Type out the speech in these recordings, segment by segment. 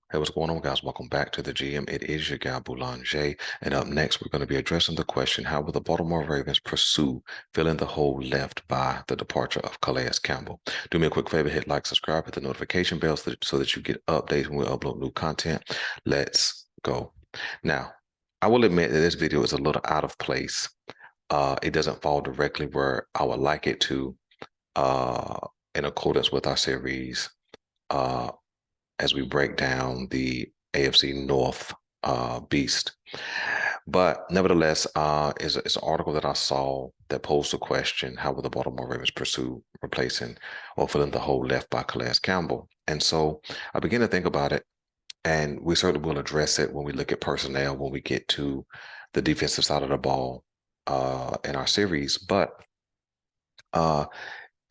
Hey, what's going on, guys? Welcome back to the GM. It is your guy, Boulanger. And up next, we're going to be addressing the question, how will the Baltimore Ravens pursue filling the hole left by the departure of Calais Campbell? Do me a quick favor, hit like, subscribe, hit the notification bell so that you get updates when we upload new content. Let's go. Now, I will admit that this video is a little out of place. It doesn't fall directly where I would like it to, in accordance with our series. As we break down the AFC North beast. But nevertheless, it's an article that I saw that posed the question, how will the Baltimore Ravens pursue replacing or filling the hole left by Calais Campbell? And so I began to think about it, and we certainly will address it when we look at personnel, when we get to the defensive side of the ball in our series. But uh,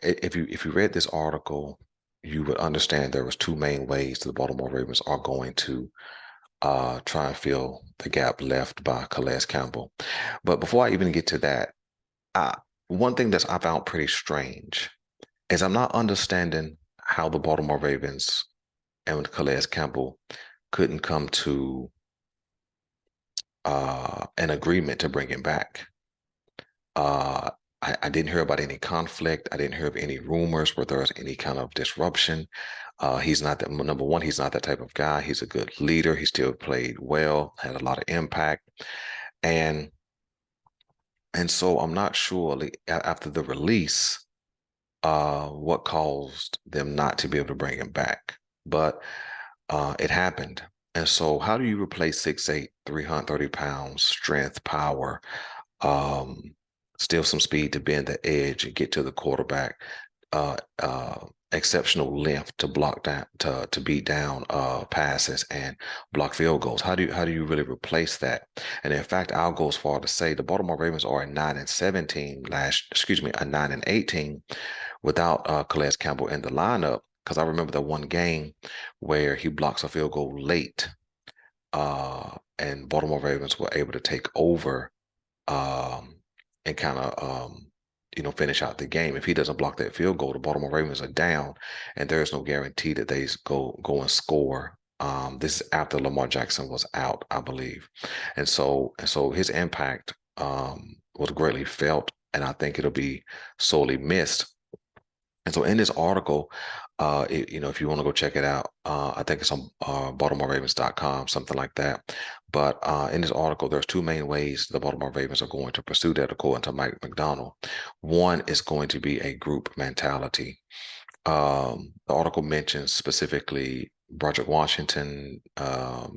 if you read this article, you would understand there was two main ways the Baltimore Ravens are going to try and fill the gap left by Calais Campbell. But before I even get to that, one thing that I found pretty strange is I'm not understanding how the Baltimore Ravens and Calais Campbell couldn't come to an agreement to bring him back. I didn't hear about any conflict. I didn't hear of any rumors where there was any kind of disruption. He's not that, number one, he's not that type of guy. He's a good leader. He still played well, had a lot of impact. And so I'm not sure after the release, what caused them not to be able to bring him back. But it happened. And so how do you replace 6'8", 330 pounds, strength, power, still some speed to bend the edge and get to the quarterback, exceptional length to block down, to beat down passes and block field goals? How do you really replace that? And in fact, I'll go as far to say the Baltimore Ravens are a 9-17 a 9-18 without Calais Campbell in the lineup. Because I remember the one game where he blocks a field goal late, and Baltimore Ravens were able to take over and kind of finish out the game. If he doesn't block that field goal, the Baltimore Ravens are down, and there is no guarantee that they go and score. This is after Lamar Jackson was out, I believe, and so his impact was greatly felt, and I think it'll be sorely missed. And so in this article, if you want to go check it out, I think it's on BaltimoreRavens.com, something like that. But in this article, there's two main ways the Baltimore Ravens are going to pursue that, according to Mike McDonald. One is going to be a group mentality. The article mentions specifically Broderick Washington,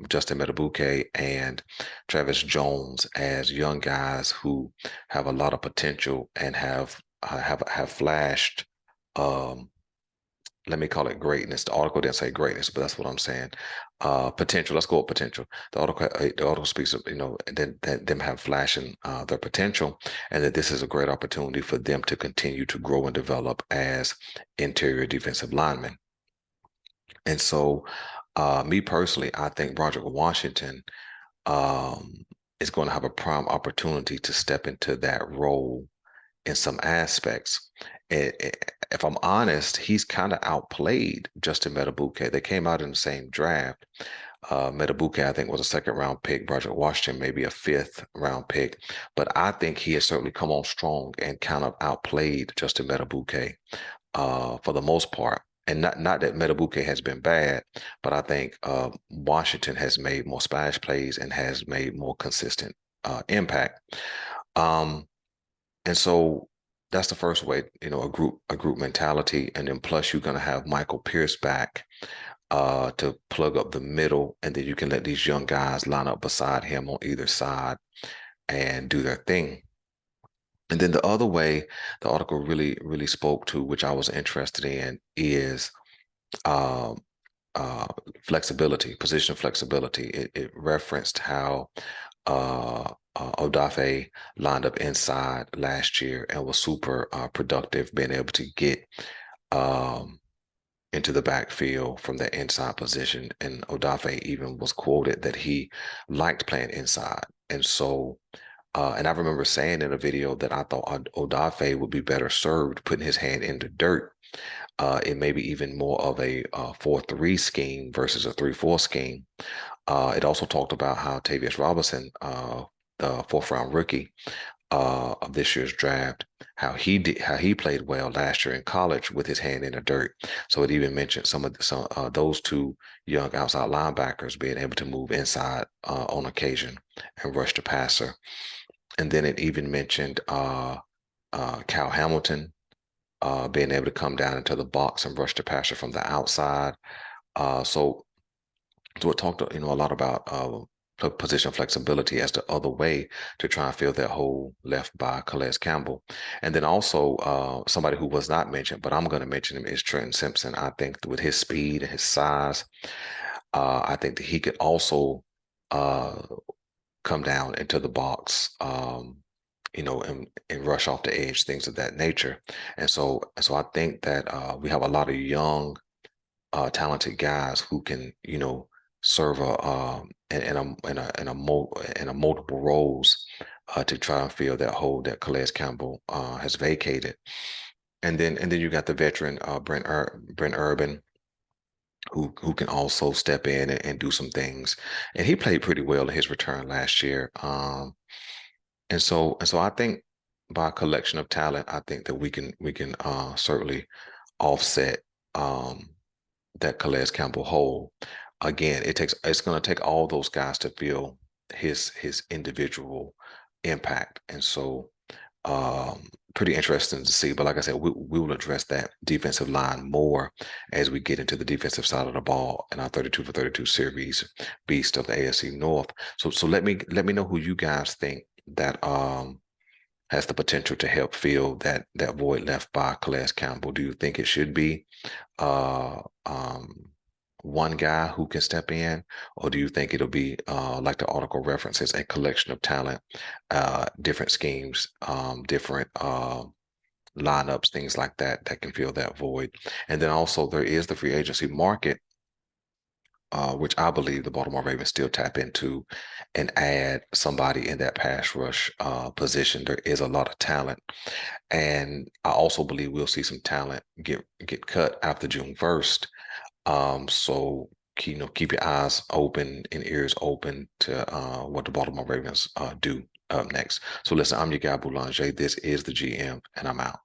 Justin Metabuke, and Travis Jones as young guys who have a lot of potential and have flashed. Let me call it greatness. The article didn't say greatness, but that's what I'm saying. Potential. Let's go with potential. The article speaks of that them have flashing their potential, and that this is a great opportunity for them to continue to grow and develop as interior defensive linemen. And so, me personally, I think Broderick Washington is going to have a prime opportunity to step into that role in some aspects. If I'm honest, he's kind of outplayed Justin Metabuke. They came out in the same draft. Metabuke, I think, was a second-round pick. Broderick Washington, maybe a fifth-round pick. But I think he has certainly come on strong and kind of outplayed Justin Metabuke for the most part. And not that Metabuke has been bad, but I think Washington has made more splash plays and has made more consistent impact. And so that's the first way, a group mentality. And then plus you're going to have Michael Pierce back to plug up the middle. And then you can let these young guys line up beside him on either side and do their thing. And then the other way the article really, really spoke to, which I was interested in, is flexibility, position flexibility. It referenced how Odafe lined up inside last year and was super productive, being able to get into the backfield from that inside position. And Odafe even was quoted that he liked playing inside. And so, and I remember saying in a video that I thought Odafe would be better served putting his hand in the dirt It may be even more of a 4-3 scheme versus a 3-4 scheme. It also talked about how Tavius Robinson, the fourth round rookie of this year's draft, how he played well last year in college with his hand in the dirt. So it even mentioned some those two young outside linebackers being able to move inside on occasion and rush the passer. And then it even mentioned Cal Hamilton being able to come down into the box and rush the passer from the outside. So it talked, a lot about position flexibility as the other way to try and fill that hole left by Calais Campbell. And then also somebody who was not mentioned, but I'm going to mention him, is Trenton Simpson. I think with his speed and his size, I think that he could also uh, come down into the box. And rush off the edge, things of that nature. And so I think that we have a lot of young, talented guys who can, serve in a multiple roles to try and fill that hole that Calais Campbell has vacated. And then you got the veteran Brent Urban, who can also step in and do some things. And he played pretty well in his return last year. And so I think by a collection of talent, I think that we can certainly offset that Calais Campbell hole. Again, it's going to take all those guys to feel his individual impact, and so pretty interesting to see. But like I said, we will address that defensive line more as we get into the defensive side of the ball in our 32 for 32 series beast of the AFC North. So let me know who you guys think that has the potential to help fill that void left by Calais Campbell. Do you think it should be uh, um, one guy who can step in, or do you think it'll be like the article references, a collection of talent, different schemes, different lineups, things like that that can fill that void? And then also there is the free agency market, which I believe the Baltimore Ravens still tap into and add somebody in that pass rush position. There is a lot of talent, and I also believe we'll see some talent get cut after June 1st. So keep your eyes open and ears open to what the Baltimore Ravens do up next. So listen, I'm your guy Boulanger. This is the GM, and I'm out.